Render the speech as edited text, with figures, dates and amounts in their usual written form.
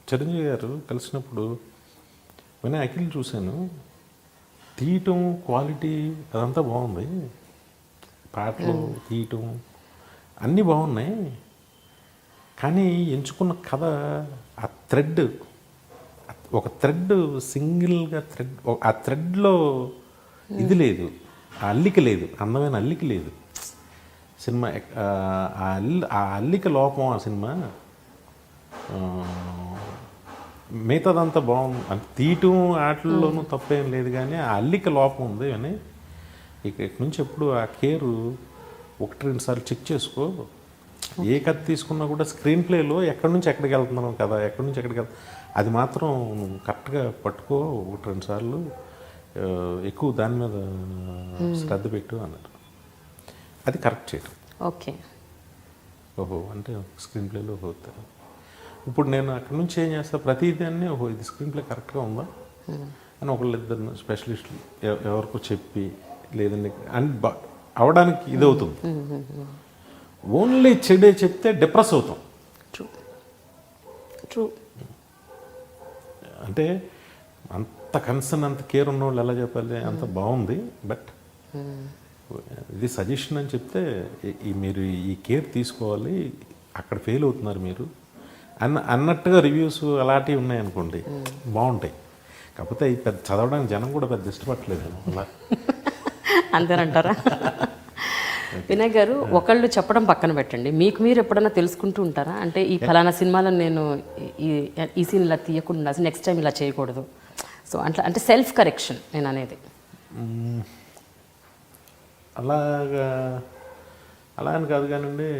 చిరంజీవి గారు కలిసినప్పుడు వినయ్ అఖిల్ చూశాను. తీయటం క్వాలిటీ అదంతా బాగుంది, పాటలు తీయటం అన్నీ బాగున్నాయి. కానీ ఎంచుకున్న కథ ఆ థ్రెడ్, ఒక థ్రెడ్ సింగిల్గా థ్రెడ్, ఆ థ్రెడ్లో ఇది లేదు, ఆ అల్లిక లేదు, అందమైన అల్లిక లేదు సినిమా. ఆ అల్లిక లోపం ఆ సినిమా. మిగతాదంతా బాగుంది, అంటే తీయటం ఆటల్లోనూ తప్పేం లేదు, కానీ ఆ అల్లిక లోపం ఉంది అని ఇక నుంచి ఎప్పుడు ఆ కేరు 1-2 సార్లు చెక్ చేసుకో. ఏ కథ తీసుకున్నా కూడా స్క్రీన్ ప్లేలో ఎక్కడి నుంచి ఎక్కడికి వెళ్తున్నాం కదా, ఎక్కడి నుంచి ఎక్కడికి అది మాత్రం నువ్వు కరెక్ట్గా పట్టుకో 1-2 సార్లు, ఎక్కువ దాని మీద శ్రద్ధ పెట్టు అన్నారు. అది కరెక్ట్ చేయడం. ఓకే. ఓహో అంటే స్క్రీన్ ప్లేలో అవుతారు. ఇప్పుడు నేను అక్కడి నుంచి ఏం చేస్తా, ప్రతిదాన్ని ఓహో ఇది స్క్రీన్ ప్లే కరెక్ట్గా ఉందా అని ఒకళ్ళిద్దరు స్పెషలిస్టులు ఎవరికో చెప్పి, లేదండి అని అవడానికి ఇది అవుతుంది. ఓన్లీ చెడే చెప్తే డిప్రెస్ అవుతాం. True true. అంటే అంత కన్సర్న్, అంత కేర్ ఉన్న వాళ్ళు ఎలా చెప్పాలి, అంత బాగుంది బట్ ఇది సజెషన్ అని చెప్తే మీరు ఈ కేర్ తీసుకోవాలి, అక్కడ ఫెయిల్ అవుతున్నారు మీరు అన్నట్టుగా రివ్యూస్ అలాంటివి ఉన్నాయనుకోండి బాగుంటాయి. కాకపోతే ఈ పెద్ద చదవడానికి జనం కూడా పెద్ద ఇష్టపడలేదు అలా. అంతేనంటారా? వినయ్ గారు, ఒకళ్ళు చెప్పడం పక్కన పెట్టండి, మీకు మీరు ఎప్పుడైనా తెలుసుకుంటూ ఉంటారా? అంటే ఈ ఫలానా సినిమాలో నేను ఈ సీన్ ఇలా తీయకుండా నెక్స్ట్ టైం ఇలా చేయకూడదు, సో అట్లా అంటే సెల్ఫ్ కరెక్షన్ నేను అనేది. అలాగా అలా అని కాదు కానండి,